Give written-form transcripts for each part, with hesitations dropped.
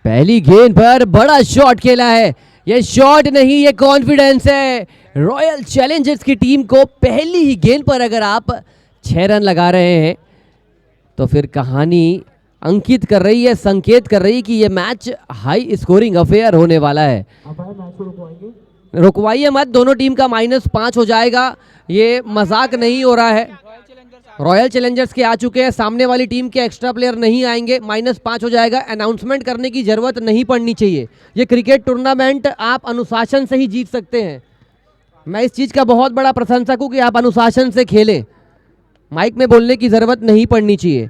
पहली गेंद पर बड़ा शॉट खेला है। ये शॉट नहीं, ये कॉन्फिडेंस है रॉयल चैलेंजर्स की टीम को। पहली ही गेंद पर अगर आप 6 रन लगा रहे हैं तो फिर कहानी अंकित कर रही है, संकेत कर रही है कि ये मैच हाई स्कोरिंग अफेयर होने वाला है। रुकवाइए मत, दोनों टीम का -5 हो जाएगा। ये मजाक नहीं हो रहा है। रॉयल चैलेंजर्स के आ चुके हैं, सामने वाली टीम के एक्स्ट्रा प्लेयर नहीं आएंगे, -5 हो जाएगा। अनाउंसमेंट करने की जरूरत नहीं पड़नी चाहिए। ये क्रिकेट टूर्नामेंट आप अनुशासन से ही जीत सकते हैं। मैं इस चीज का बहुत बड़ा प्रशंसक हूं कि आप अनुशासन से खेलें। माइक में बोलने की जरूरत नहीं पड़नी चाहिए।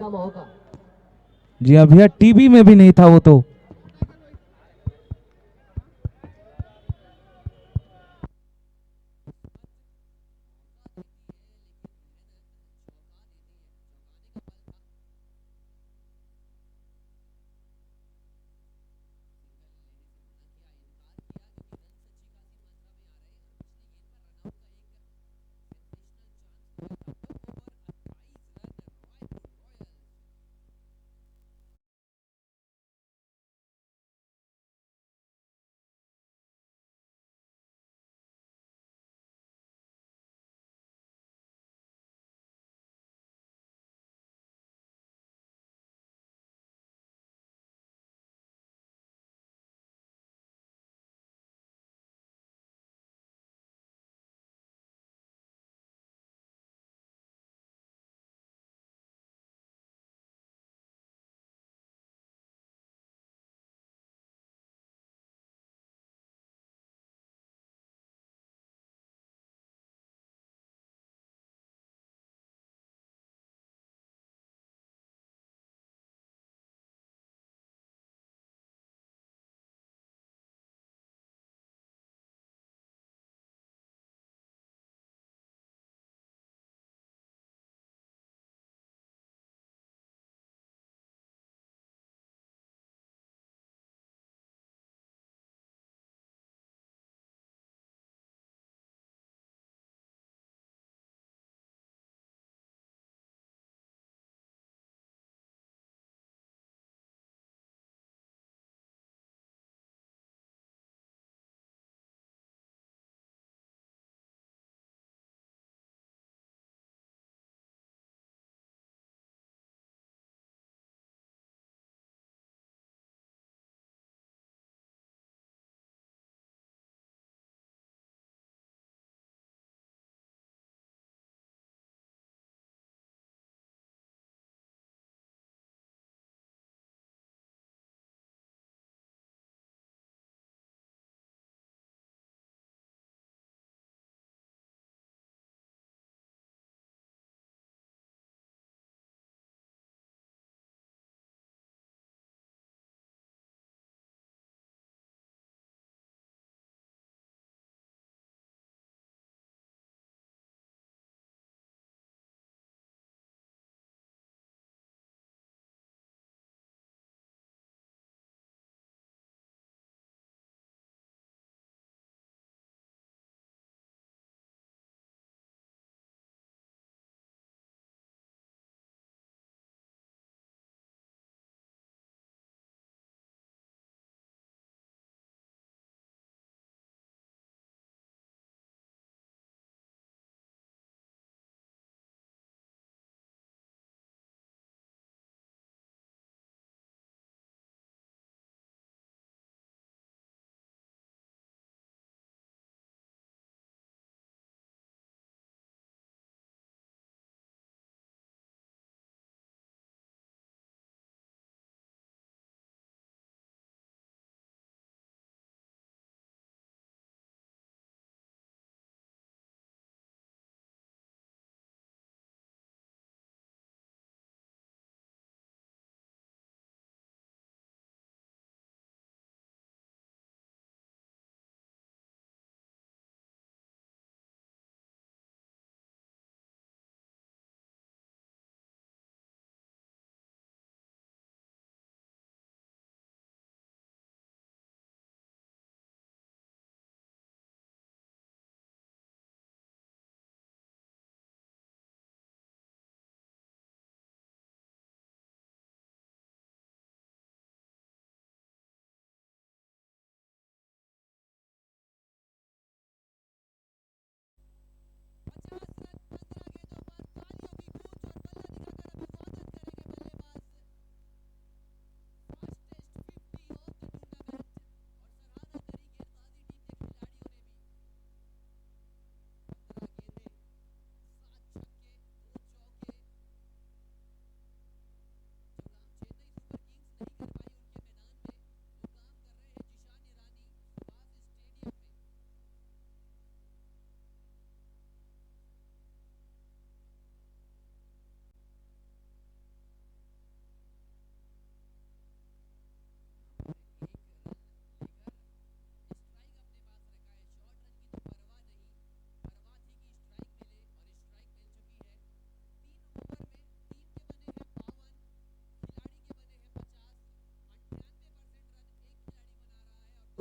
का मौका। जी हाँ भैया, टीवी में भी नहीं था वो तो।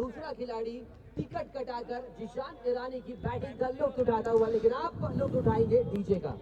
दूसरा खिलाड़ी टिकट कटाकर जिशान ईरानी की बैटिंग का लुत्फ उठाता हुआ, लेकिन आप लुत्फ उठाएंगे डीजे का।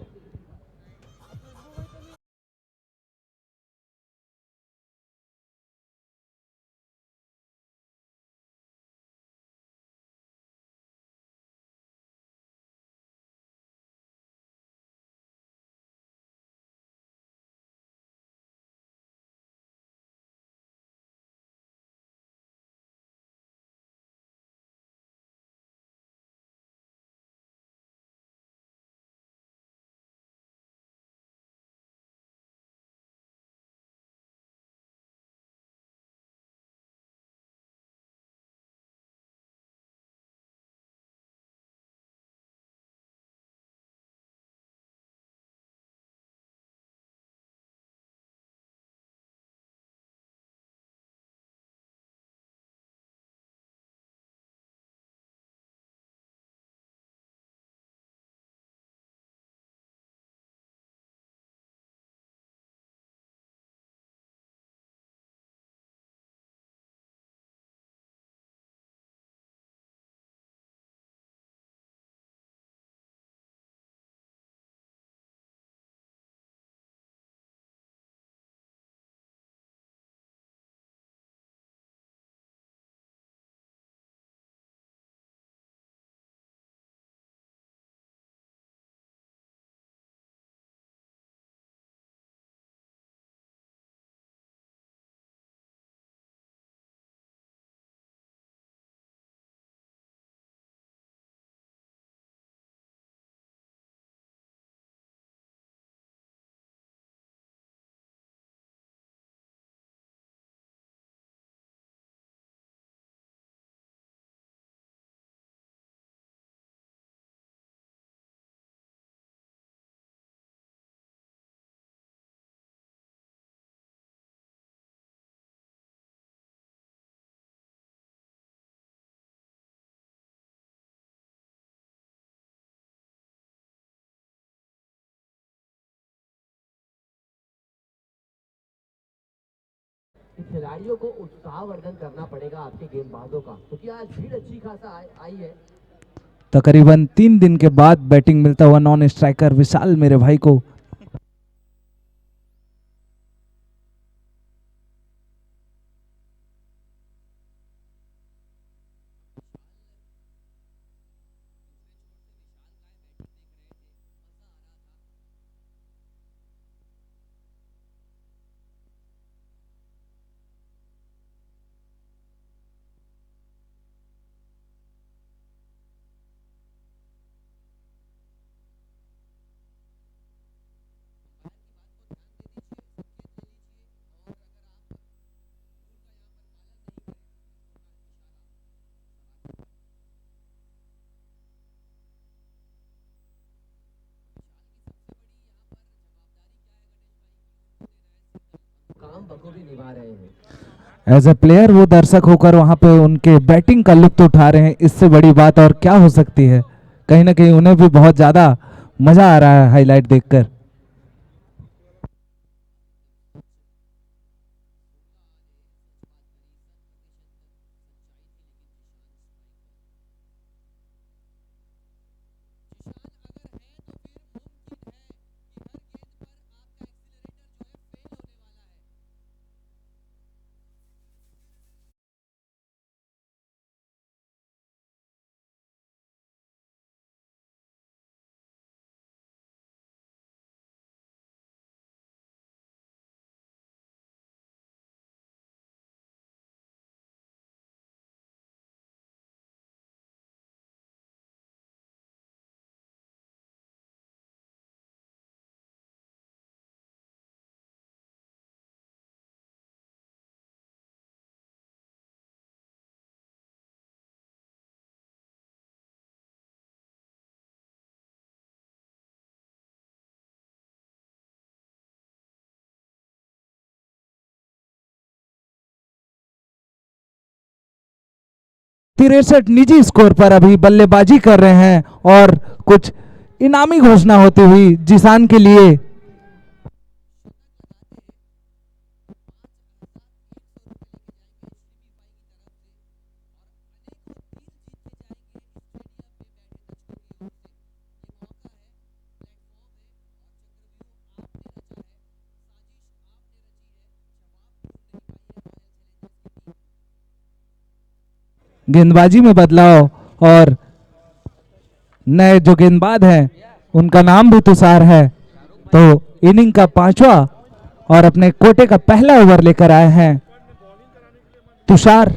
खिलाड़ियों को उत्साहवर्धन करना पड़ेगा आपके गेंदबाजों का, क्योंकि आज भीड़ अच्छी खासा आई है। तकरीबन 3 दिन के बाद बैटिंग मिलता हुआ नॉन स्ट्राइकर विशाल मेरे भाई को। काम बखूबी निभा रहे हैं। एज ए प्लेयर वो दर्शक होकर वहां पे उनके बैटिंग का लुत्फ उठा रहे हैं, इससे बड़ी बात और क्या हो सकती है। कहीं ना कहीं उन्हें भी बहुत ज्यादा मजा आ रहा है हाईलाइट देखकर। तिरसठ निजी स्कोर पर अभी बल्लेबाजी कर रहे हैं और कुछ इनामी घोषणा होती हुई जिसान के लिए। गेंदबाजी में बदलाव और नए जो गेंदबाज हैं उनका नाम भी तुषार है। तो इनिंग का 5वां और अपने कोटे का पहला ओवर लेकर आए हैं तुषार।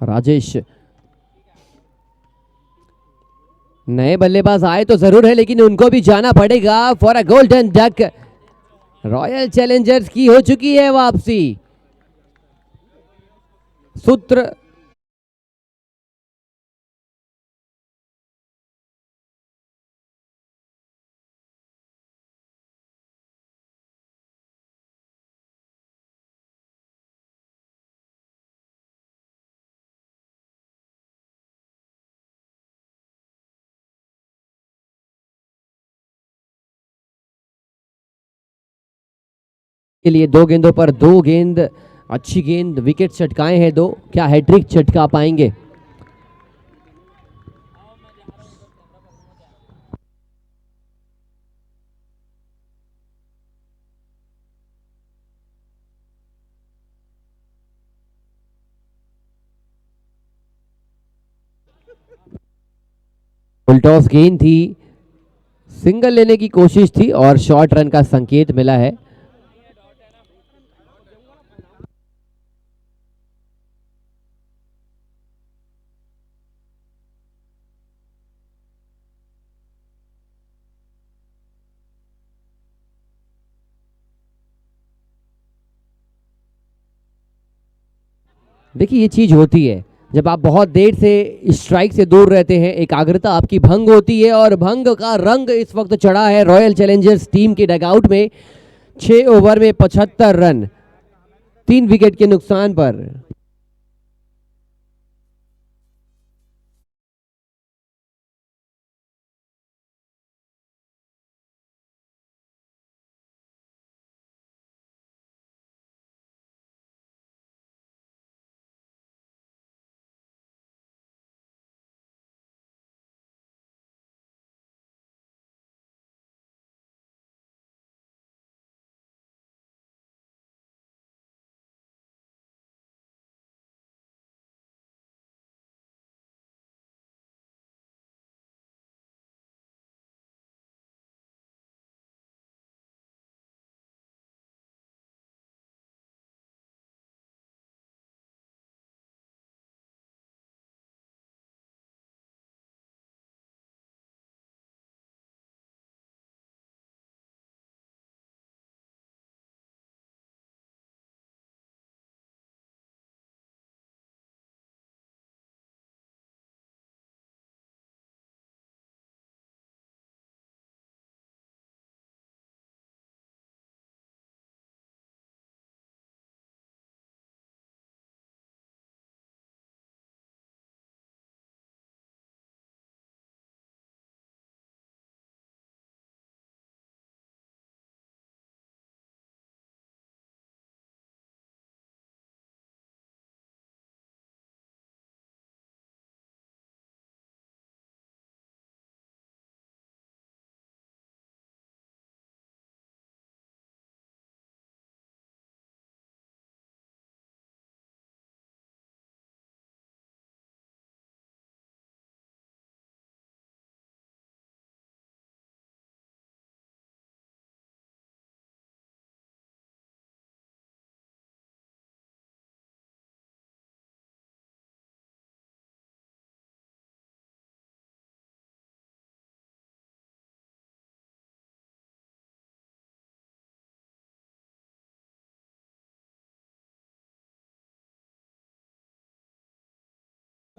राजेश, नए बल्लेबाज आए तो जरूर है, लेकिन उनको भी जाना पड़ेगा for a golden duck. Royal Challengers की हो चुकी है वापसी। सूत्र के लिए 2 गेंदों पर 2 गेंद, अच्छी गेंद, विकेट चटकाए हैं 2, क्या हैट्रिक चटका पाएंगे? फुल टॉस गेंद थी, सिंगल लेने की कोशिश थी और शॉर्ट रन का संकेत मिला है। देखिए, ये चीज होती है जब आप बहुत देर से स्ट्राइक से दूर रहते हैं, एकाग्रता आपकी भंग होती है और भंग का रंग इस वक्त चढ़ा है रॉयल चैलेंजर्स टीम के डगआउट में। 6 ओवर में 75 रन, 3 विकेट के नुकसान पर।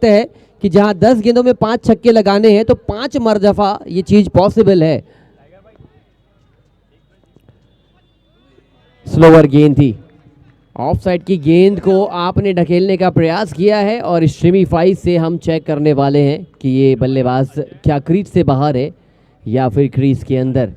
है कि जहां 10 गेंदों में 5 छक्के लगाने हैं तो 5 मरदफा ये चीज पॉसिबल है। स्लोअर गेंद थी, ऑफ साइड की गेंद को आपने ढकेलने का प्रयास किया है और स्ट्रीमीफाई से हम चेक करने वाले हैं कि ये बल्लेबाज क्या क्रीज से बाहर है या फिर क्रीज के अंदर।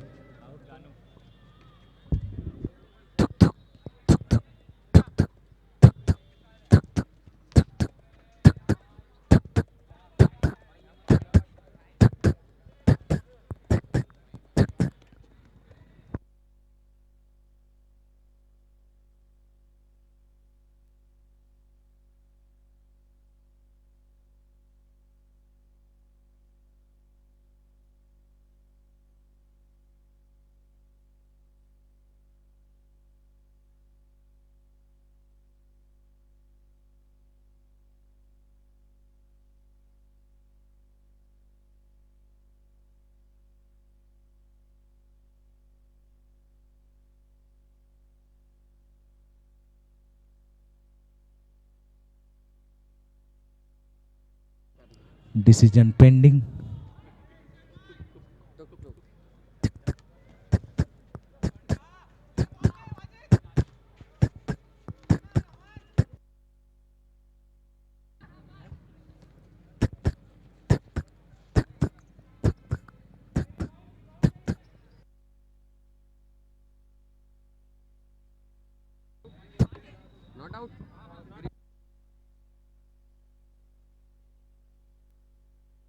Decision pending.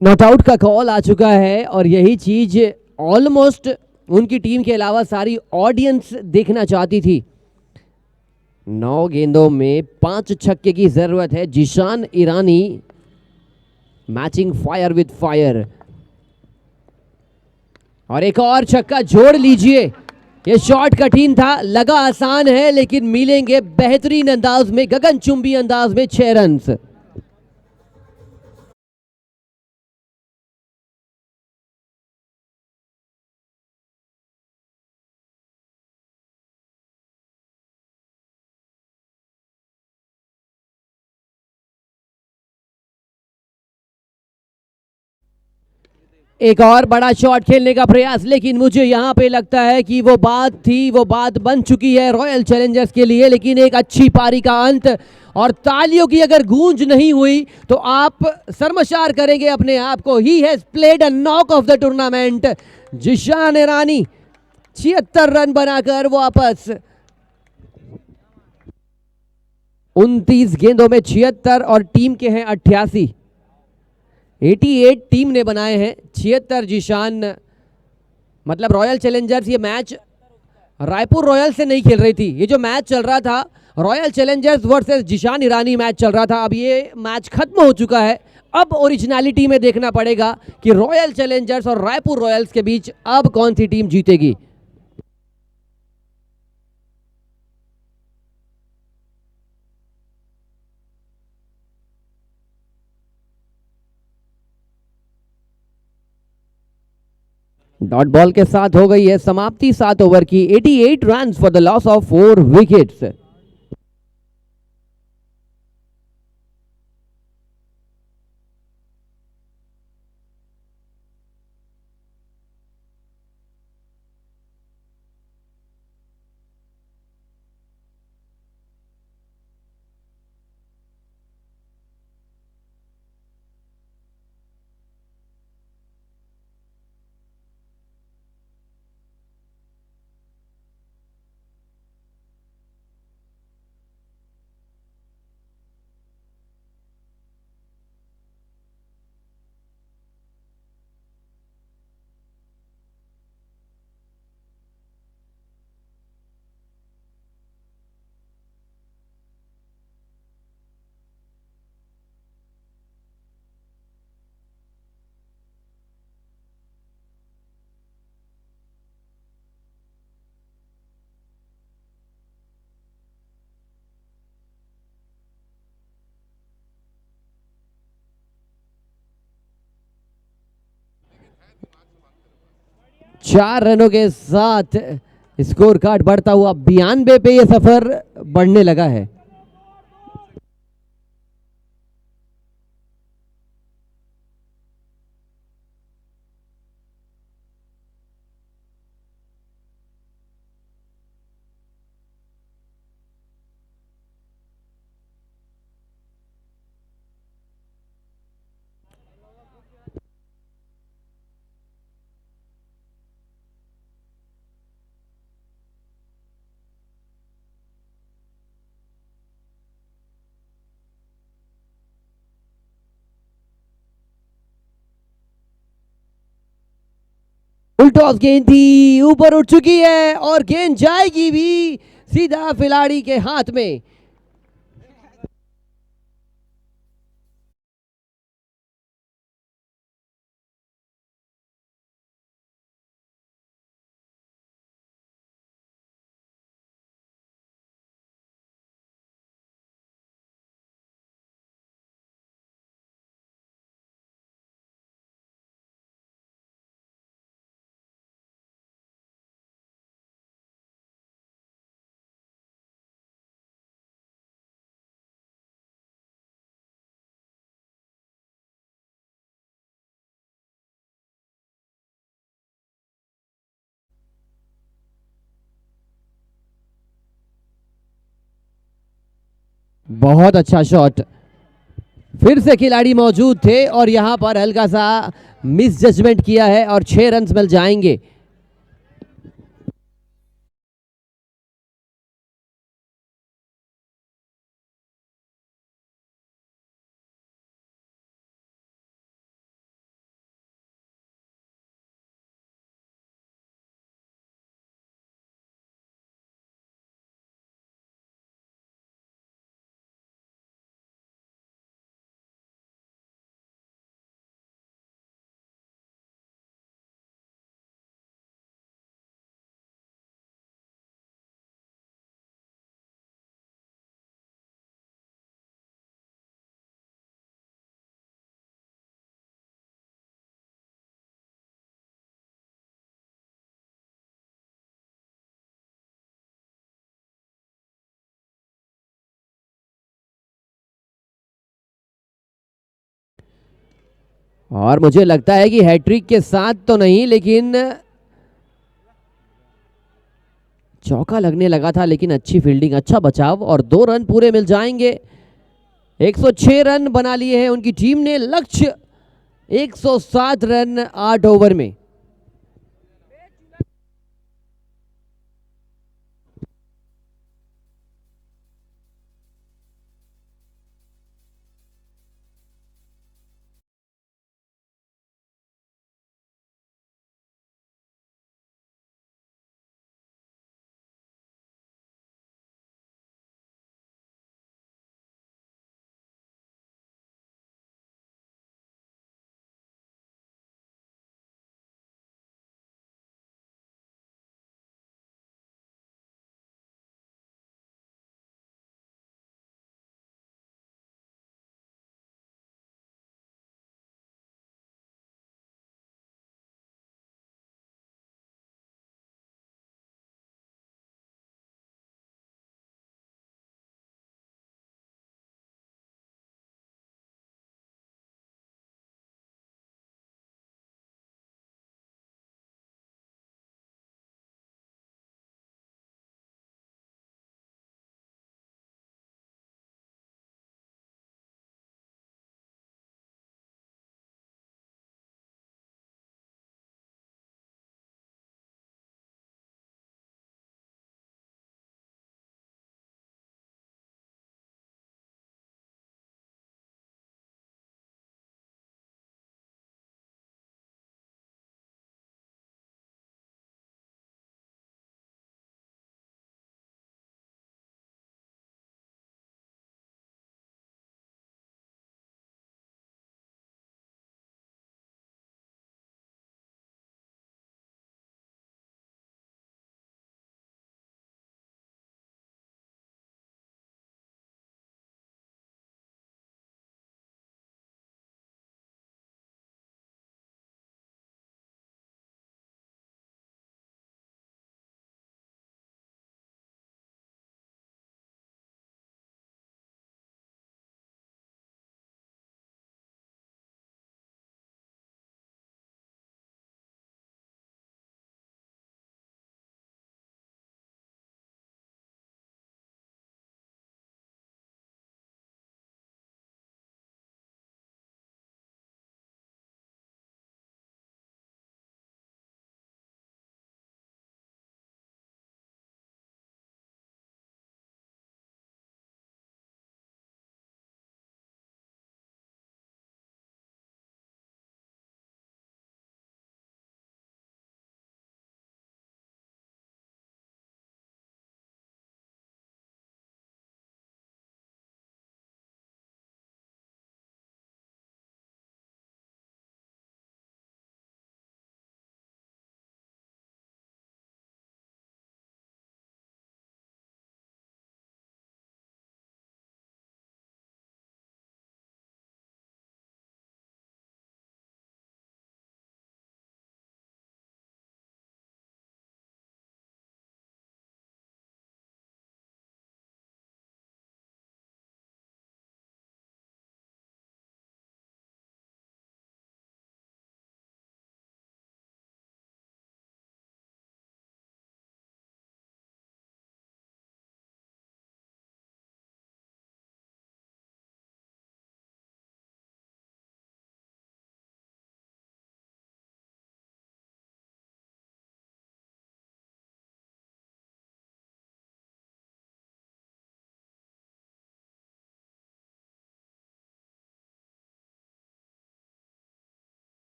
नॉट आउट का कॉल आ चुका है और यही चीज ऑलमोस्ट उनकी टीम के अलावा सारी ऑडियंस देखना चाहती थी। 9 गेंदों में 5 छक्के की जरूरत है। जिशान ईरानी मैचिंग फायर विद फायर, और एक और छक्का जोड़ लीजिए। ये शॉट कठिन था, लगा आसान है, लेकिन मिलेंगे बेहतरीन अंदाज में, गगनचुंबी अंदाज में 6 रन्स। एक और बड़ा शॉट खेलने का प्रयास, लेकिन मुझे यहां पे लगता है कि वो बात थी, वो बात बन चुकी है रॉयल चैलेंजर्स के लिए। लेकिन एक अच्छी पारी का अंत, और तालियों की अगर गूंज नहीं हुई तो आप शर्मसार करेंगे अपने आप को। He has played a knock of the tournament. Zeeshan Irani 76 run बनाकर वापस। 29 गेंदों में 76 और टीम के हैं 88। 88 टीम ने बनाए हैं, 76 जिशान। मतलब रॉयल चैलेंजर्स ये मैच रायपुर रॉयल से नहीं खेल रही थी। ये जो मैच चल रहा था रॉयल चैलेंजर्स वर्सेस जिशान ईरानी मैच चल रहा था। अब ये मैच खत्म हो चुका है। अब ओरिजिनलिटी में देखना पड़ेगा कि रॉयल चैलेंजर्स और रायपुर रॉयल्स के बीच अब कौन सी टीम जीतेगी। डॉट बॉल के साथ हो गई है समाप्ति 7 ओवर की। 88 run for the loss of 4 wickets. चार रनों के साथ स्कोर कार्ड बढ़ता हुआ 92 पे ये सफर बढ़ने लगा है। फुल टॉस गेंद थी, ऊपर उठ चुकी है और गेंद जाएगी भी सीधा खिलाड़ी के हाथ में। बहुत अच्छा शॉट, फिर से खिलाड़ी मौजूद थे और यहां पर हल्का सा मिस जजमेंट किया है और 6 रन मिल जाएंगे। और मुझे लगता है कि हैट्रिक के साथ तो नहीं, लेकिन चौका लगने लगा था, लेकिन अच्छी फील्डिंग, अच्छा बचाव और 2 रन पूरे मिल जाएंगे। 106 रन बना लिए हैं उनकी टीम ने, लक्ष्य 107 रन 8 ओवर में।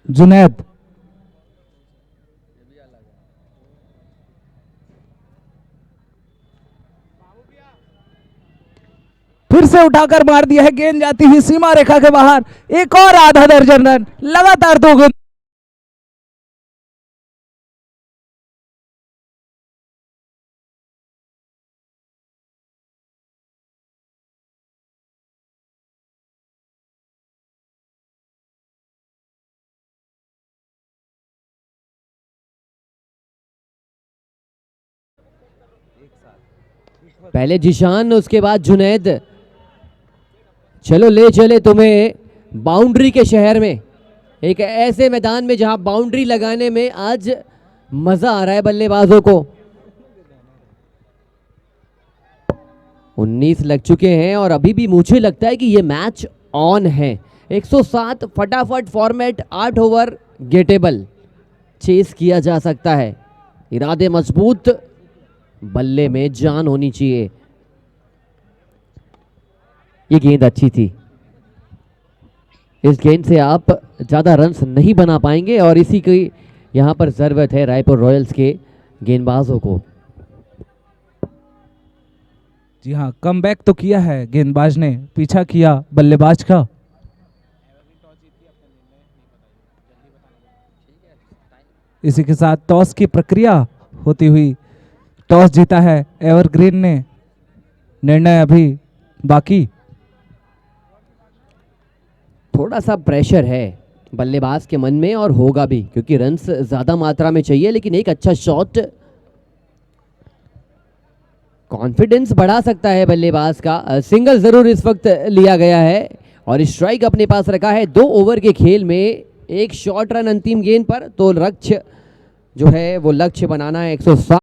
जुनैद फिर से उठाकर मार दिया है, गेंद जाती हुई सीमा रेखा के बाहर। एक और आधा दर्जन रन, लगातार 2 गेंद। पहले जिशान, उसके बाद जुनैद। चलो ले चले तुम्हें बाउंड्री के शहर में, एक ऐसे मैदान में जहां बाउंड्री लगाने में आज मजा आ रहा है बल्लेबाजों को। 19 लग चुके हैं और अभी भी मुझे लगता है कि ये मैच ऑन है। 107 फटाफट फॉर्मेट, 8 ओवर गेटेबल, चेस किया जा सकता है। इरादे मजबूत, बल्ले में जान होनी चाहिए। ये गेंद अच्छी थी, इस गेंद से आप ज्यादा रन्स नहीं बना पाएंगे और इसी की यहां पर जरूरत है रायपुर रॉयल्स के गेंदबाजों को। जी हाँ, कमबैक तो किया है गेंदबाज ने, पीछा किया बल्लेबाज का। इसी के साथ टॉस की प्रक्रिया होती हुई, टॉस जीता है एवरग्रीन ने, निर्णय अभी बाकी। थोड़ा सा प्रेशर है बल्लेबाज के मन में और होगा भी, क्योंकि रन्स ज्यादा मात्रा में चाहिए, लेकिन एक अच्छा शॉट कॉन्फिडेंस बढ़ा सकता है बल्लेबाज का। सिंगल जरूर इस वक्त लिया गया है और स्ट्राइक अपने पास रखा है। 2 ओवर के खेल में एक शॉर्ट रन अंतिम गेंद पर, तो लक्ष्य जो है वो लक्ष्य बनाना है 107।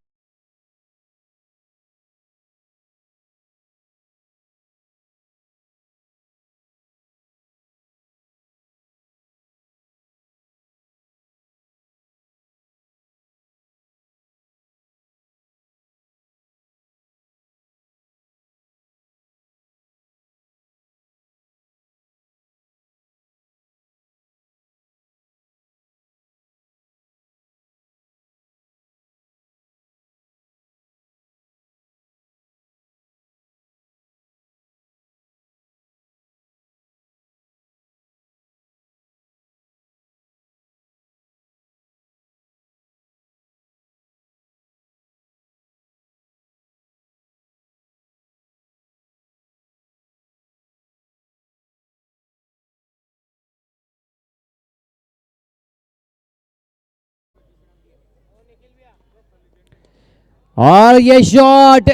और ये शॉट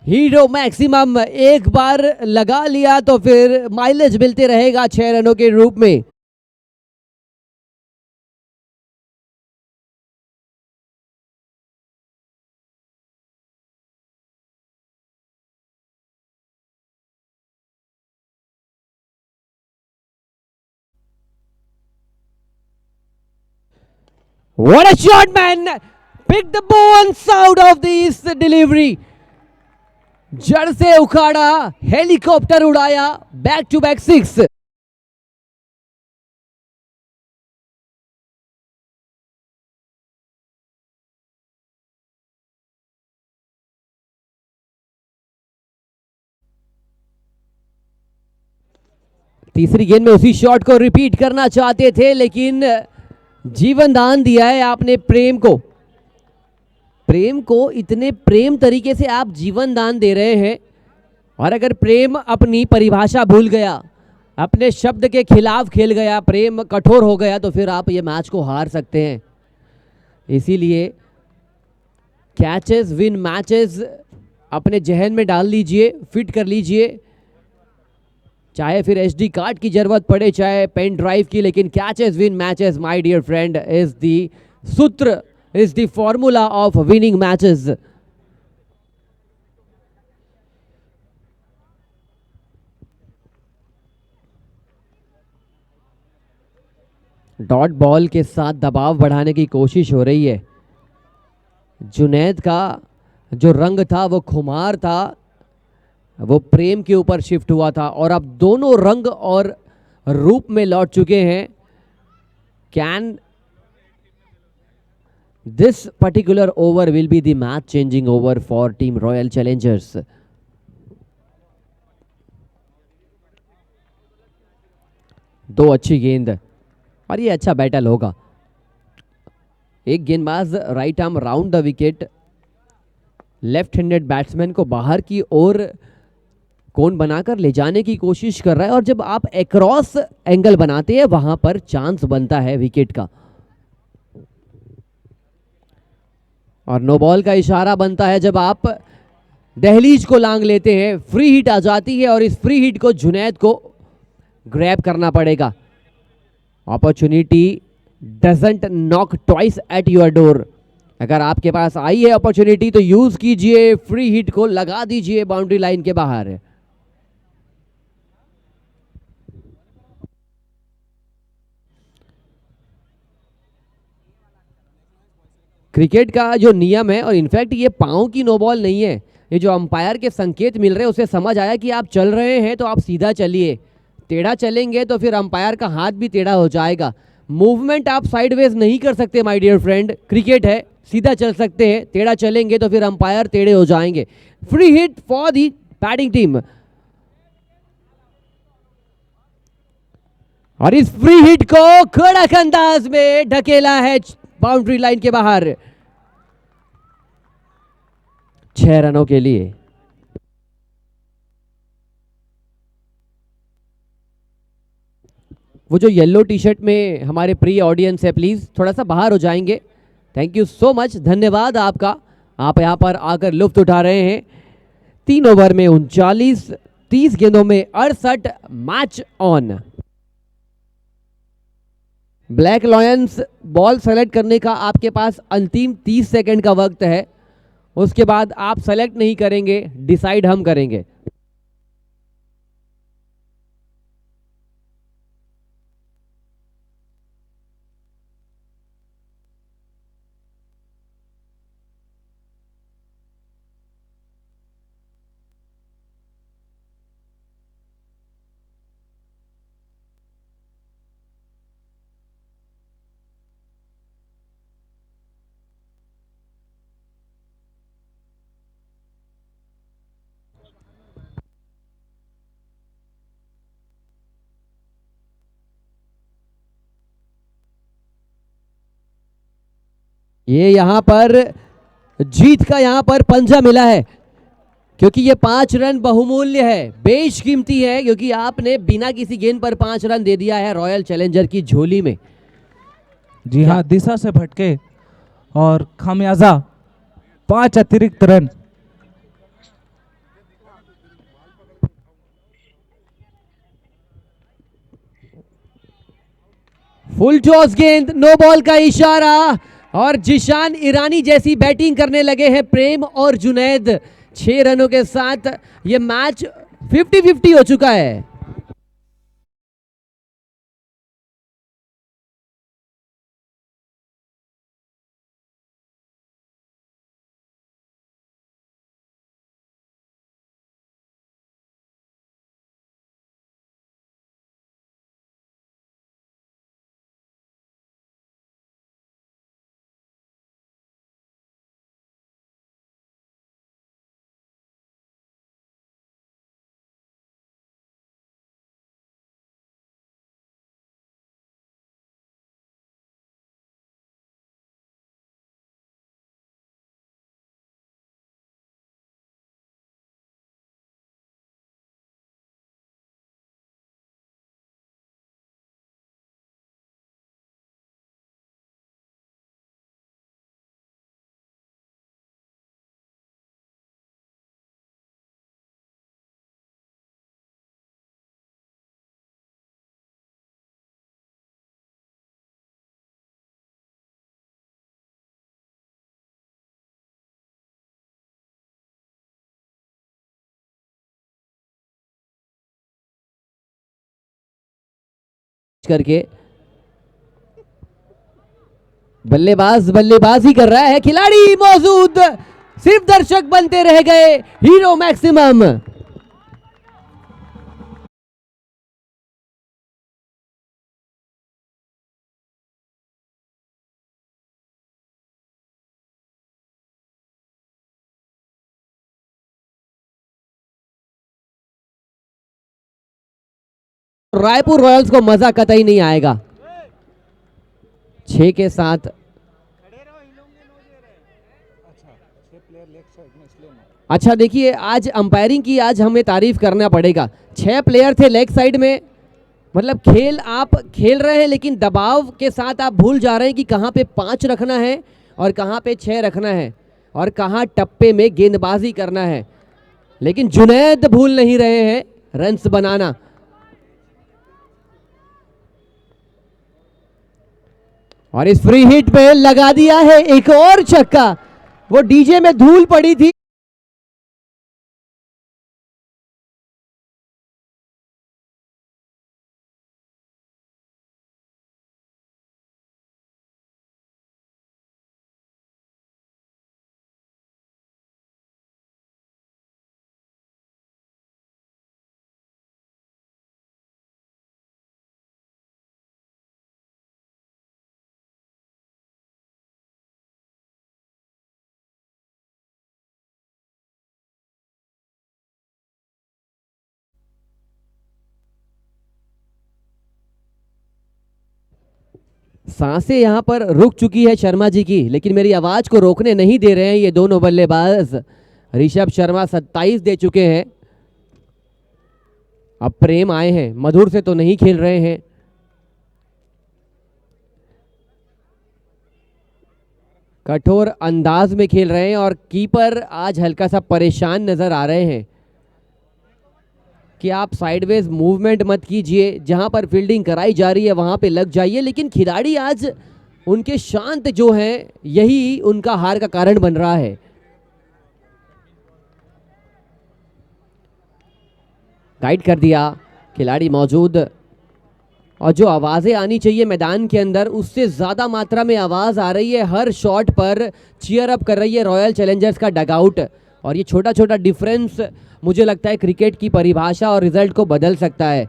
हीरो मैक्सिमम, एक बार लगा लिया तो फिर माइलेज मिलते रहेगा 6 रनों के रूप में। What a shot, man! Pick the balls out of this delivery. जड़ से उखाड़ा, हेलीकॉप्टर उड़ाया, बैक टू बैक 6। तीसरी गेंद में उसी शॉट को रिपीट करना चाहते थे, लेकिन जीवन दान दिया है आपने प्रेम को। प्रेम को इतने प्रेम तरीके से आप जीवन दान दे रहे हैं, और अगर प्रेम अपनी परिभाषा भूल गया, अपने शब्द के खिलाफ खेल गया, प्रेम कठोर हो गया, तो फिर आप ये मैच को हार सकते हैं। इसीलिए कैचेस विन मैचेस अपने जहन में डाल लीजिए, फिट कर लीजिए, चाहे फिर एसडी कार्ड की जरूरत पड़े, चाहे पेन ड्राइव की, लेकिन catches win matches my dear friend is the सूत्र, is the formula of winning matches. Dot ball के साथ दबाव बढ़ाने की कोशिश हो रही है। जुनैद का जो रंग था वो खुमार था, वो प्रेम के ऊपर शिफ्ट हुआ था, और अब दोनों रंग और रूप में लौट चुके हैं। Can this particular over will be the match changing over for team Royal Challengers? दो अच्छी गेंद और ये अच्छा बैटल होगा. एक गेंदबाज right arm round the wicket, left handed batsman को बाहर की ओर कोन बनाकर ले जाने की कोशिश कर रहा है और जब आप अक्रॉस एंगल बनाते हैं वहां पर चांस बनता है विकेट का. और नो बॉल का इशारा बनता है जब आप दहलीज को लांग लेते हैं. फ्री हिट आ जाती है और इस फ्री हिट को जुनैद को ग्रैब करना पड़ेगा. Opportunity doesn't knock twice at your door. अगर आपके पास आई है अपॉर्चुनिटी तो यूज कीजिए, फ्री हिट को लगा दीजिए बाउंड्री लाइन के बाहर. क्रिकेट का जो नियम है, और इनफैक्ट ये पांव की नो बॉल नहीं है, ये जो अंपायर के संकेत मिल रहे हैं उसे समझ आया कि आप चल रहे हैं तो आप सीधा चलिए. टेढ़ा चलेंगे तो फिर अंपायर का हाथ भी टेढ़ा हो जाएगा. मूवमेंट आप साइडवेज नहीं कर सकते माय डियर फ्रेंड. क्रिकेट है, सीधा चल सकते हैं, टेढ़ा चलेंगे तो फिर अंपायर टेढ़े हो जाएंगे. Free hit for the batting team. और इस फ्री हिट को कड़क अंदाज में ढकेला है बाउंड्री लाइन के बाहर 6 रनों के लिए. वो जो येलो टी शर्ट में हमारे प्रिय ऑडियंस है, प्लीज थोड़ा सा बाहर हो जाएंगे. थैंक यू सो मच, धन्यवाद आपका. आप यहां पर आकर लुफ्त उठा रहे हैं. 3 ओवर में 39, 30 गेंदों में 68. Match on. Black lions ball select करने का आपके पास अंतिम 30 सेकंड का वक्त है. उसके बाद आप सेलेक्ट नहीं करेंगे, डिसाइड हम करेंगे. ये यहां पर जीत का यहां पर पंजा मिला है, क्योंकि ये 5 रन बहुमूल्य है, बेशकीमती है, क्योंकि आपने बिना किसी गेंद पर 5 रन दे दिया है रॉयल चैलेंजर की झोली में. जी हाँ, दिशा से भटके और खामियाजा 5 अतिरिक्त रन. फुल टॉस गेंद, नो बॉल का इशारा और जिशान ईरानी जैसी बैटिंग करने लगे हैं प्रेम और जुनैद. 6 रनों के साथ ये मैच 50-50 हो चुका है. करके बल्लेबाजी कर रहा है खिलाड़ी मौजूद, सिर्फ दर्शक बनते रह गए. हीरो मैक्सिमम रायपुर रॉयल्स को मजा कतई नहीं आएगा। 6 के साथ। अच्छा देखिए, आज अंपायरिंग की आज हमें तारीफ करना पड़ेगा। 6 प्लेयर थे लेग साइड में, मतलब खेल आप खेल रहे हैं लेकिन दबाव के साथ आप भूल जा रहे हैं कि कहाँ पे 5 रखना है और कहाँ पे 6 रखना है और कहाँ टप्पे में गेंदबाजी करना है। लेकिन जुनैद भूल नहीं रहे हैं रन्स बनाना। और इस फ्री हिट पे लगा दिया है एक और छक्का। वो डीजे में धूल पड़ी थी। सांसें यहां पर रुक चुकी है शर्मा जी की, लेकिन मेरी आवाज को रोकने नहीं दे रहे हैं ये दोनों बल्लेबाज। ऋषभ शर्मा 27 दे चुके हैं। अब प्रेम आए हैं, मधुर से तो नहीं खेल रहे हैं। कठोर अंदाज में खेल रहे हैं और कीपर आज हल्का सा परेशान नजर आ रहे हैं कि आप साइडवेज मूवमेंट मत कीजिए, जहां पर फील्डिंग कराई जा रही है वहां पे लग जाइए। लेकिन खिलाड़ी आज उनके शांत जो हैं, यही उनका हार का कारण बन रहा है। गाइड कर दिया, खिलाड़ी मौजूद, और जो आवाजें आनी चाहिए मैदान के अंदर उससे ज्यादा मात्रा में आवाज आ रही है। हर शॉट पर चीयर अप कर रही है रॉयल चैलेंजर्स का डगआउट। और ये छोटा छोटा डिफरेंस मुझे लगता है क्रिकेट की परिभाषा और रिजल्ट को बदल सकता है।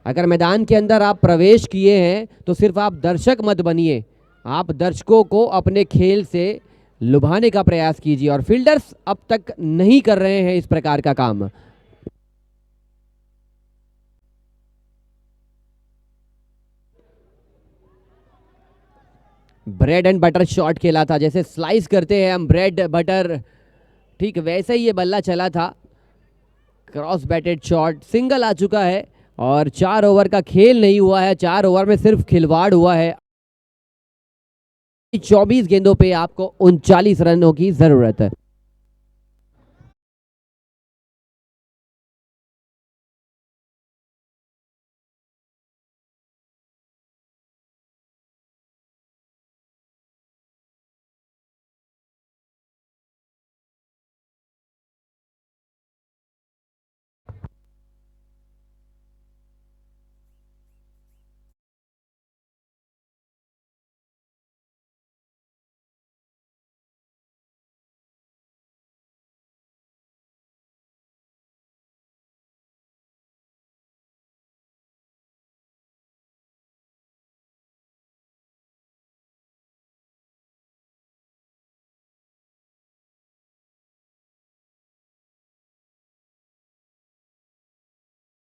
अगर मैदान के अंदर आप प्रवेश किए हैं तो सिर्फ आप दर्शक मत बनिए, आप दर्शकों को अपने खेल से लुभाने का प्रयास कीजिए। और फील्डर्स अब तक नहीं कर रहे हैं इस प्रकार का काम। ब्रेड एंड बटर शॉट खेला था, जैसे स्लाइस करते हैं हम ब्रेड बटर, ठीक वैसे ही ये बल्ला चला था। क्रॉस बैटेड शॉट, सिंगल आ चुका है और 4 ओवर का खेल नहीं हुआ है। 4 ओवर में सिर्फ खिलवाड़ हुआ है। 24 गेंदों पे आपको 39 रनों की जरूरत है।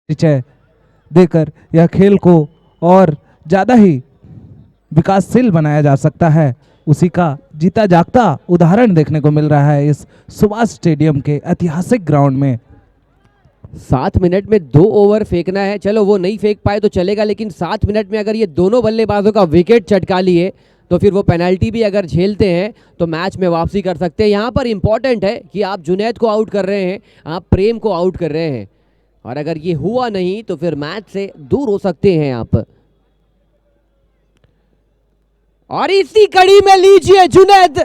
परिचय देकर यह खेल को और ज़्यादा ही विकासशील बनाया जा सकता है, उसी का जीता जागता उदाहरण देखने को मिल रहा है इस सुभाष स्टेडियम के ऐतिहासिक ग्राउंड में। 7 मिनट में 2 ओवर फेंकना है। चलो वो नहीं फेंक पाए तो चलेगा, लेकिन 7 मिनट में अगर ये दोनों बल्लेबाजों का विकेट चटका लिए तो फिर वो पेनल्टी भी अगर झेलते हैं तो मैच में वापसी कर सकते हैं। यहाँ पर इंपॉर्टेंट है कि आप जुनैद को आउट कर रहे हैं, आप प्रेम को आउट कर रहे हैं, और अगर ये हुआ नहीं तो फिर मैच से दूर हो सकते हैं आप। और इसी कड़ी में लीजिए जुनैद,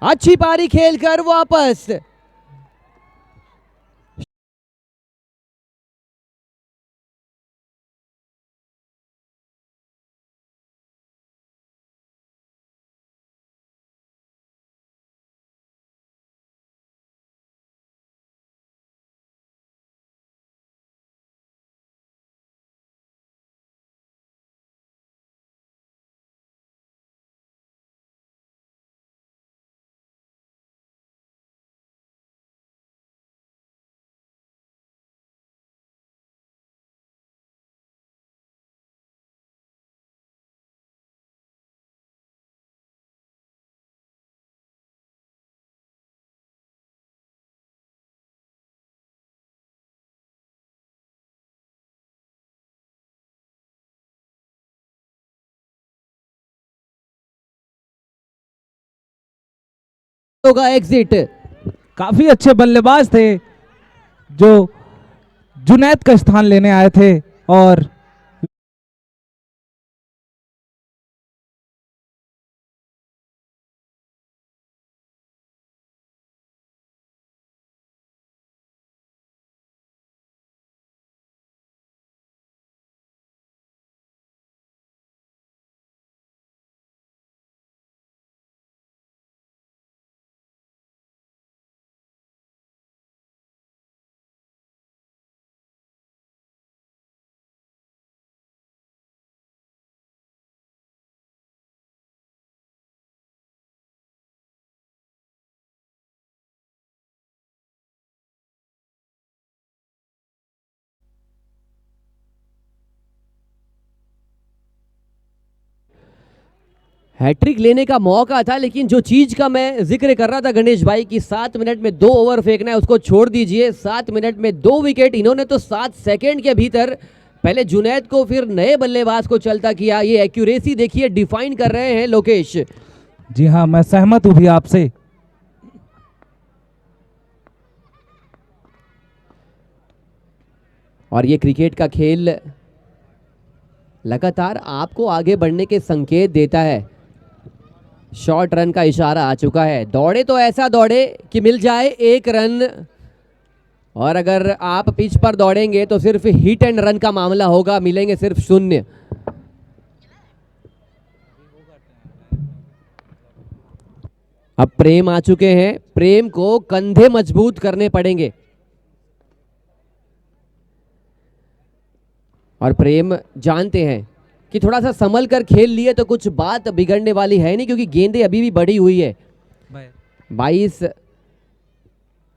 अच्छी पारी खेलकर वापस। होगा एग्जिट। काफी अच्छे बल्लेबाज थे जो जुनैद का स्थान लेने आए थे और हैट्रिक लेने का मौका था, लेकिन जो चीज का मैं जिक्र कर रहा था गणेश भाई की 7 मिनट में 2 ओवर फेंकना है, उसको छोड़ दीजिए। 7 मिनट में 2 विकेट इन्होंने तो 7 सेकंड के भीतर पहले जुनैद को फिर नए बल्लेबाज को चलता किया। ये एक्यूरेसी देखिए, डिफाइन कर रहे हैं लोकेश। जी हाँ, मैं सहमत हूं भी आपसे। और ये क्रिकेट का खेल लगातार आपको आगे बढ़ने के संकेत देता है। शॉर्ट रन का इशारा आ चुका है। दौड़े तो ऐसा दौड़े कि मिल जाए 1 रन, और अगर आप पिच पर दौड़ेंगे तो सिर्फ हिट एंड रन का मामला होगा, मिलेंगे सिर्फ 0। अब प्रेम आ चुके हैं, प्रेम को कंधे मजबूत करने पड़ेंगे। और प्रेम जानते हैं कि थोड़ा सा संभल कर खेल लिए तो कुछ बात बिगड़ने वाली है नहीं, क्योंकि गेंदें अभी भी बढ़ी हुई है।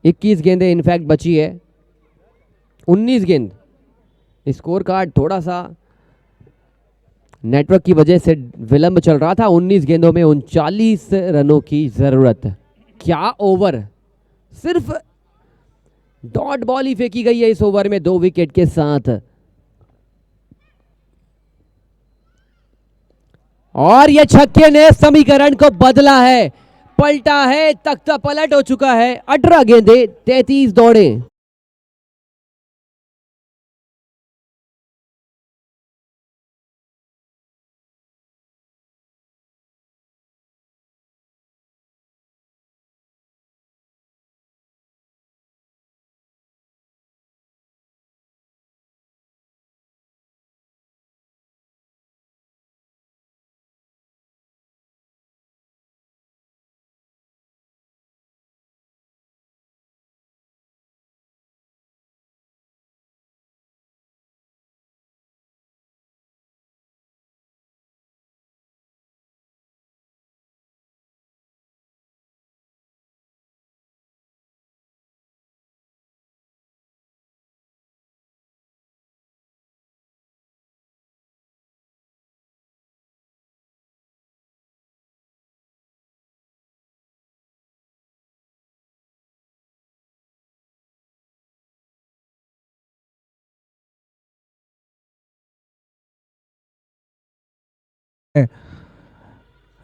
21 गेंदें इनफैक्ट बची है। 19 गेंद। स्कोर कार्ड थोड़ा सा नेटवर्क की वजह से विलंब चल रहा था। 19 गेंदों में 39 रनों की जरूरत। क्या ओवर! सिर्फ डॉट बॉल ही फेंकी गई है इस ओवर में 2 विकेट के साथ। और ये छक्के ने समीकरण को बदला है, पलटा है, तख्ता पलट हो चुका है। 18 गेंदे 33 दौड़े।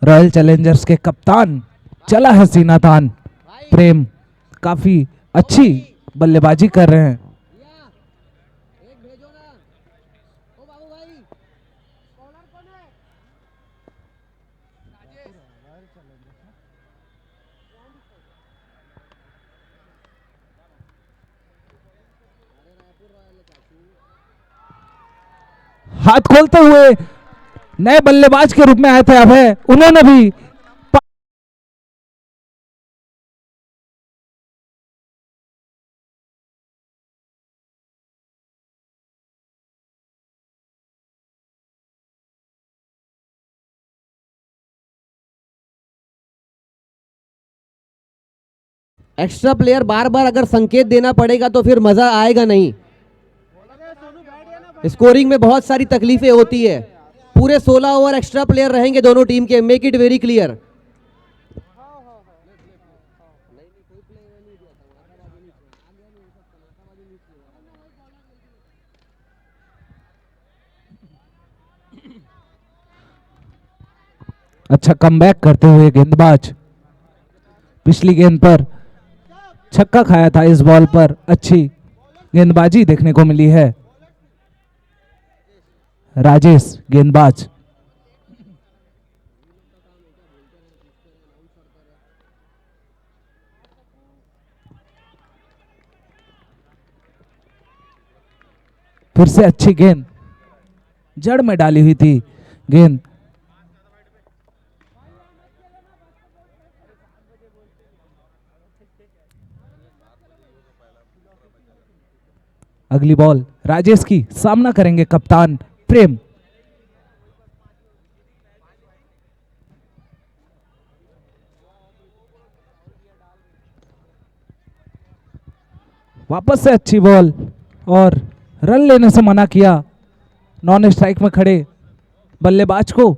रॉयल चैलेंजर्स के कप्तान चला है सीना तान। प्रेम काफी अच्छी बल्लेबाजी कर रहे हैं। हाथ खोलते हुए नए बल्लेबाज के रूप में आए थे अभय, उन्होंने भी एक्स्ट्रा प्लेयर बार बार अगर संकेत देना पड़ेगा तो फिर मजा आएगा नहीं। स्कोरिंग में बहुत सारी तकलीफें होती है। पूरे 16 ओवर एक्स्ट्रा प्लेयर रहेंगे दोनों टीम के, मेक इट वेरी क्लियर। अच्छा कमबैक करते हुए गेंदबाज पिछली गेंद पर छक्का खाया था, इस बॉल पर अच्छी गेंदबाजी देखने को मिली है। राजेश गेंदबाज। फिर से अच्छी गेंद, जड़ में डाली हुई थी गेंद। अगली बॉल राजेश की, सामना करेंगे कप्तान प्रेम। वापस से अच्छी बॉल और रन लेने से मना किया नॉन स्ट्राइक में खड़े बल्लेबाज को।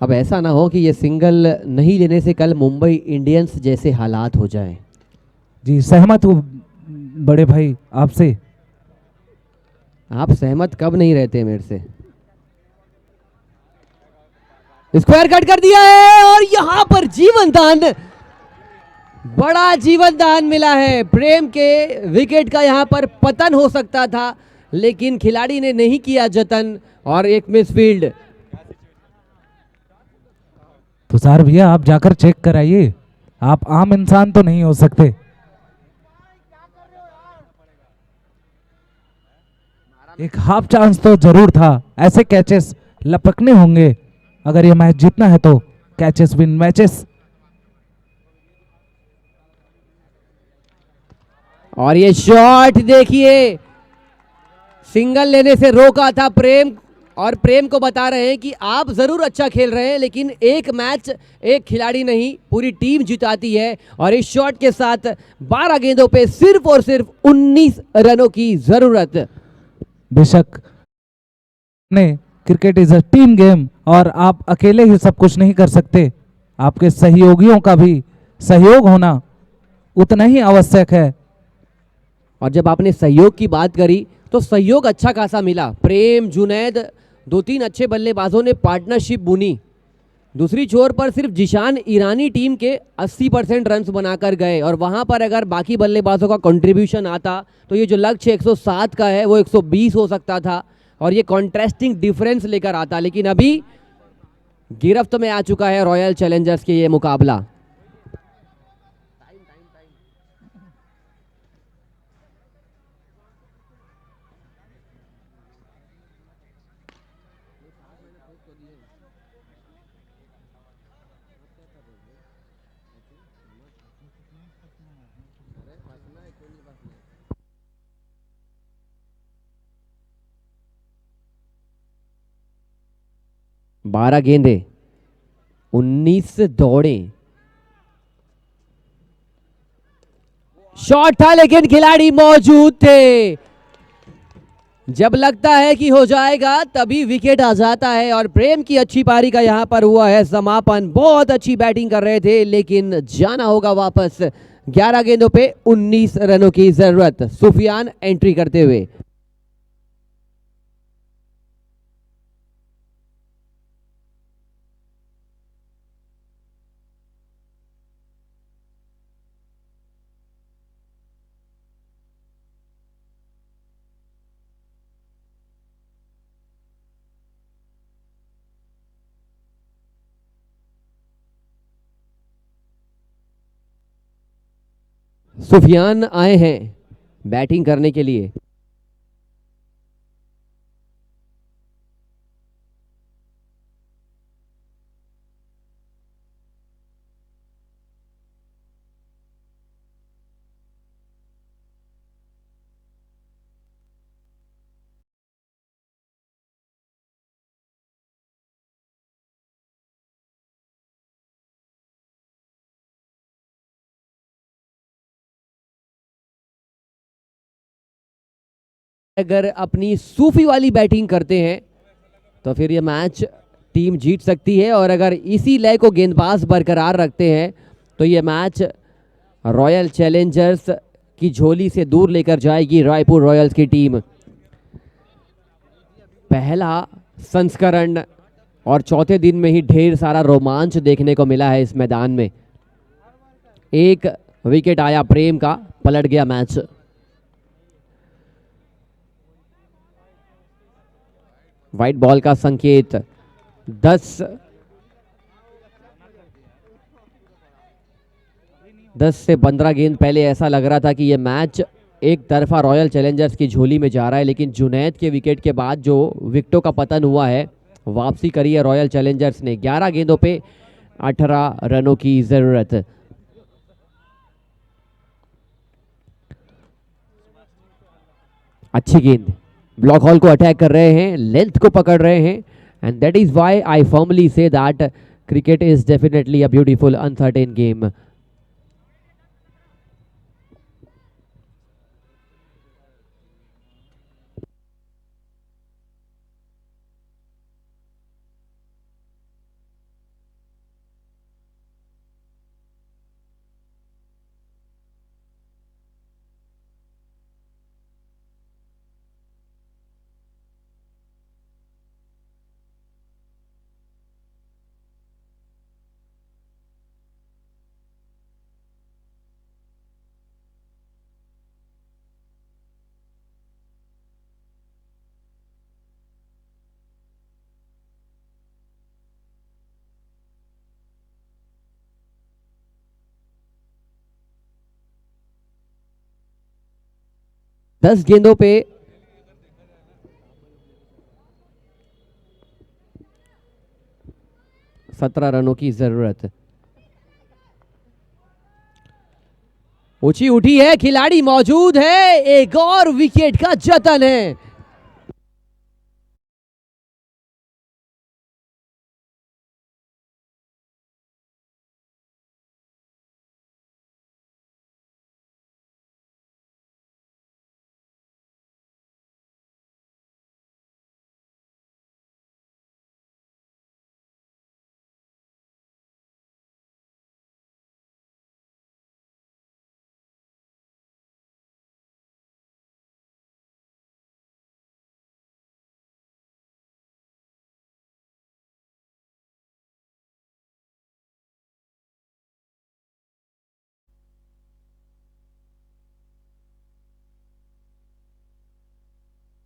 अब ऐसा ना हो कि ये सिंगल नहीं लेने से कल मुंबई इंडियंस जैसे हालात हो जाए। जी सहमत हूँ बड़े भाई आपसे। आप सहमत कब नहीं रहते मेरे से। स्क्वायर कट कर दिया है और यहां पर जीवन दान, बड़ा जीवन दान मिला है। प्रेम के विकेट का यहां पर पतन हो सकता था लेकिन खिलाड़ी ने नहीं किया जतन और एक मिसफील्ड। तुषार भैया आप जाकर चेक कराइए, आप आम इंसान तो नहीं हो सकते। एक हाफ चांस तो जरूर था, ऐसे कैचेस लपकने होंगे अगर ये मैच जीतना है तो। Catches win matches. और ये शॉट देखिए, सिंगल लेने से रोका था प्रेम और प्रेम को बता रहे हैं कि आप जरूर अच्छा खेल रहे हैं लेकिन एक मैच एक खिलाड़ी नहीं पूरी टीम जिताती है। और इस शॉट के साथ 12 गेंदों पे सिर्फ और सिर्फ 19 रनों की जरूरत। बेशक ने cricket is a team game और आप अकेले ही सब कुछ नहीं कर सकते, आपके सहयोगियों का भी सहयोग होना उतना ही आवश्यक है। और जब आपने सहयोग की बात करी तो सहयोग अच्छा खासा मिला। प्रेम, जुनैद, 2-3 अच्छे बल्लेबाजों ने पार्टनरशिप बुनी। दूसरी छोर पर सिर्फ जिशान ईरानी टीम के 80% रन्स बनाकर गए और वहां पर अगर बाकी बल्लेबाजों का कंट्रीब्यूशन आता तो ये जो लक्ष्य 107 का है वो 120 हो सकता था और ये कॉन्ट्रास्टिंग डिफरेंस लेकर आता। लेकिन अभी गिरफ्त में आ चुका है रॉयल चैलेंजर्स के ये मुकाबला। बारह गेंदे 19 दौड़े। शॉट था लेकिन खिलाड़ी मौजूद थे। जब लगता है कि हो जाएगा तभी विकेट आ जाता है और प्रेम की अच्छी पारी का यहां पर हुआ है समापन। बहुत अच्छी बैटिंग कर रहे थे लेकिन जाना होगा वापस। 11 गेंदों पे 19 रनों की जरूरत। सुफियान एंट्री करते हुए। सुफियान आए हैं बैटिंग करने के लिए। अगर अपनी सूफी वाली बैटिंग करते हैं तो फिर ये मैच टीम जीत सकती है और अगर इसी लय को गेंदबाज बरकरार रखते हैं तो ये मैच रॉयल चैलेंजर्स की झोली से दूर लेकर जाएगी रायपुर रॉयल्स की टीम। पहला संस्करण और चौथे दिन में ही ढेर सारा रोमांच देखने को मिला है इस मैदान में। एक विकेट आया प्रेम का, पलट गया मैच। व्हाइट बॉल का संकेत। 10 से 15 गेंद पहले ऐसा लग रहा था कि यह मैच एक तरफा रॉयल चैलेंजर्स की झोली में जा रहा है, लेकिन जुनैद के विकेट के बाद जो विकेटों का पतन हुआ है, वापसी करी है रॉयल चैलेंजर्स ने। 11 गेंदों पे 18 रनों की जरूरत। अच्छी गेंद, ब्लॉक हॉल को अटैक कर रहे हैं, लेंथ को पकड़ रहे हैं, and that is why I firmly say that cricket is definitely a beautiful uncertain game. दस गेंदों पे 17 रनों की जरूरत। ऊंची उठी है, खिलाड़ी मौजूद है, एक और विकेट का जतन है।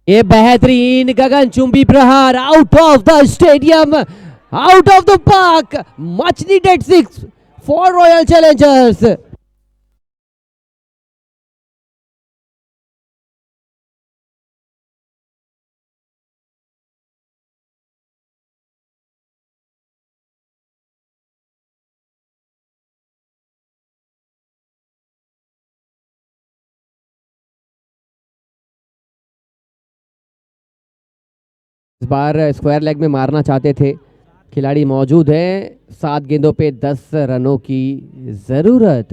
ये बेहतरीन गगनचुंबी प्रहार out of the stadium, out of the park, much needed six for royal Challengers. इस बार स्क्वायर लेग में मारना चाहते थे, खिलाड़ी मौजूद है। 7 गेंदों पे 10 रनों की जरूरत।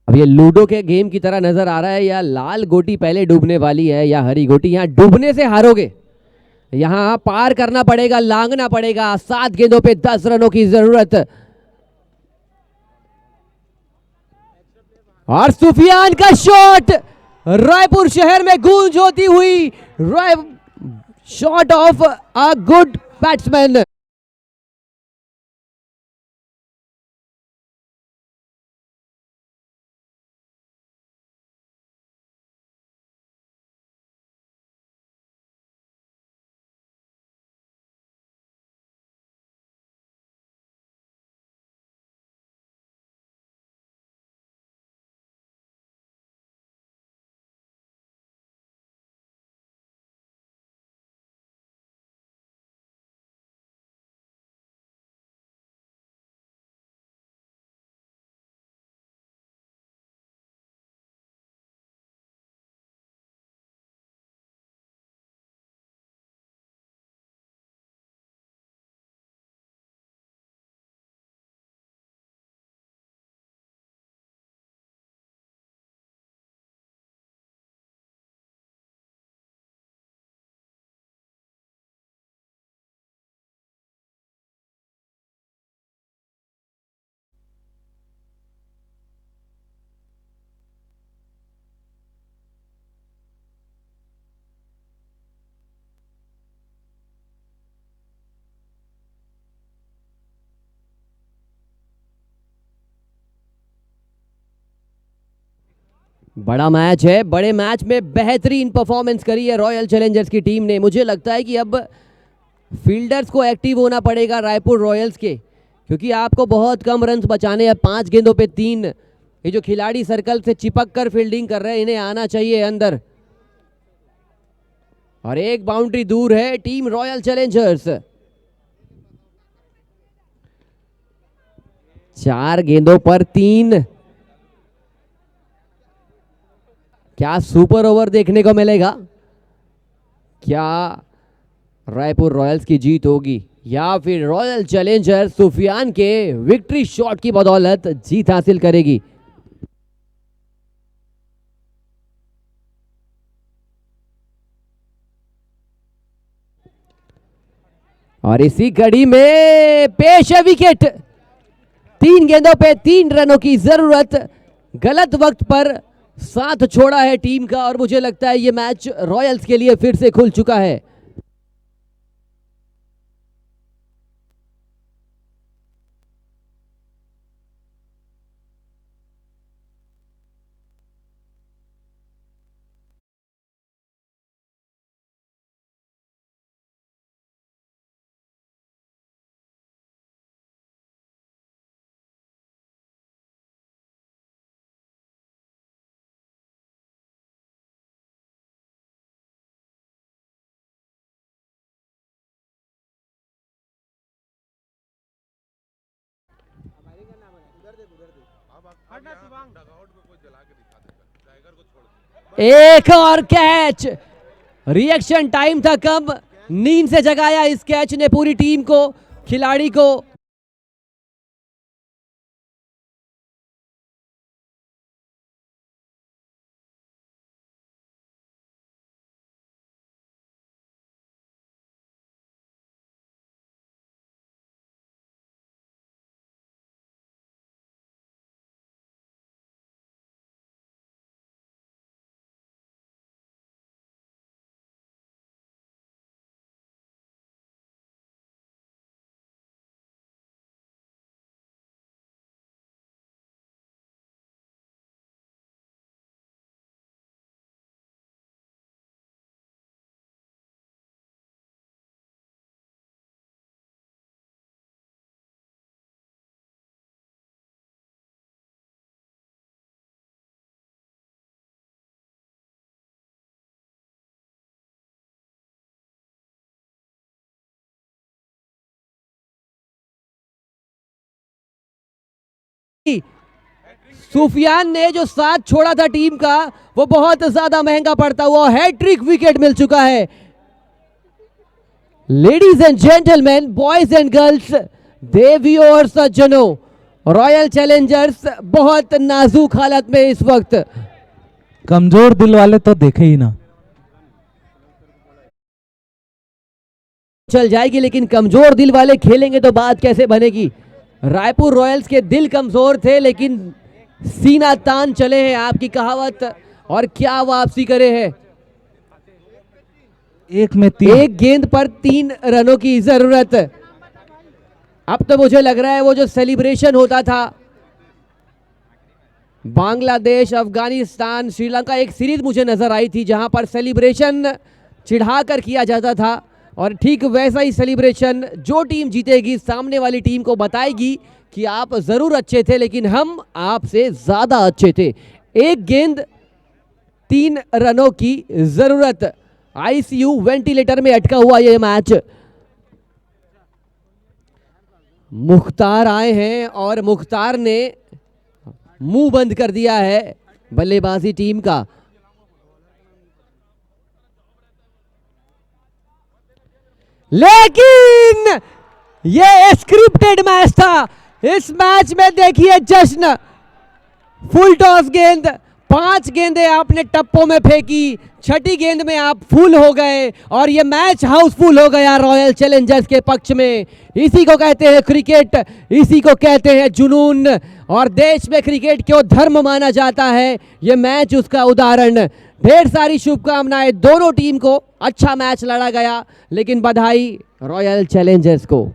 अब ये लूडो के गेम की तरह नजर आ रहा है, या लाल गोटी पहले डूबने वाली है या हरी गोटी। यहां डूबने से हारोगे, यहां पार करना पड़ेगा, लांगना पड़ेगा। 7 गेंदों पे 10 रनों की जरूरत। और सुफियान का शॉट रायपुर शहर में गूंज होती हुई, shot of a good batsman. बड़ा मैच है, बड़े मैच में बेहतरीन परफॉर्मेंस करी है रॉयल चैलेंजर्स की टीम ने। मुझे लगता है कि अब फील्डर्स को एक्टिव होना पड़ेगा रायपुर रॉयल्स के, क्योंकि आपको बहुत कम रन बचाने हैं। 5 गेंदों पे 3। ये जो खिलाड़ी सर्कल से चिपक कर फील्डिंग कर रहे हैं, इन्हें आना चाहिए अंदर। और एक बाउंड्री दूर है टीम रॉयल चैलेंजर्स। 4 गेंदों पर 3। क्या सुपर ओवर देखने को मिलेगा? क्या रायपुर रॉयल्स की जीत होगी या फिर रॉयल चैलेंजर्स सुफियान के विक्ट्री शॉट की बदौलत जीत हासिल करेगी? और इसी कड़ी में पेश है विकेट। 3 गेंदों पे 3 रनों की जरूरत। गलत वक्त पर साथ छोड़ा है टीम का, और मुझे लगता है ये मैच रॉयल्स के लिए फिर से खुल चुका है। एक और कैच। रिएक्शन टाइम था कम, नींद से जगाया इस कैच ने पूरी टीम को, खिलाड़ी को। सुफियान ने जो साथ छोड़ा था टीम का, वो बहुत ज्यादा महंगा पड़ता हुआ हैट्रिक विकेट मिल चुका है। Ladies and gentleman, boys and girls, देवी और सज्जनों, रॉयल चैलेंजर्स बहुत नाजुक हालत में इस वक्त। कमजोर दिल वाले तो देखे ही ना। चल जाएगी, लेकिन कमजोर दिल वाले खेलेंगे तो बात कैसे बनेगी? रायपुर रॉयल्स के दिल कमजोर थे, लेकिन सीना तान चले हैं, आपकी कहावत। और क्या वापसी करे है। एक गेंद पर 3 रनों की जरूरत। अब तो मुझे लग रहा है वो जो सेलिब्रेशन होता था बांग्लादेश, अफगानिस्तान, श्रीलंका, एक सीरीज मुझे नजर आई थी जहां पर सेलिब्रेशन चिढ़ाकर किया जाता था, और ठीक वैसा ही सेलिब्रेशन जो टीम जीतेगी सामने वाली टीम को बताएगी कि आप जरूर अच्छे थे, लेकिन हम आपसे ज्यादा अच्छे थे। एक गेंद 3 रनों की जरूरत। आईसीयू वेंटिलेटर में अटका हुआ यह मैच। मुख्तार आए हैं और मुख्तार ने मुंह बंद कर दिया है बल्लेबाजी टीम का। लेकिन ये स्क्रिप्टेड मैच था। इस मैच में देखिए जश्न। फुल टॉस गेंद, 5 गेंदें आपने टप्पों में फेंकी, 6ठी गेंद में आप फुल हो गए और ये मैच हाउसफुल हो गया रॉयल चैलेंजर्स के पक्ष में। इसी को कहते हैं क्रिकेट, इसी को कहते हैं जुनून, और देश में क्रिकेट क्यों धर्म माना जाता है, ये मैच उसका उदाहरण। ढेर सारी शुभकामनाएं दोनों टीम को। अच्छा मैच लड़ा गया, लेकिन बधाई रॉयल चैलेंजर्स को।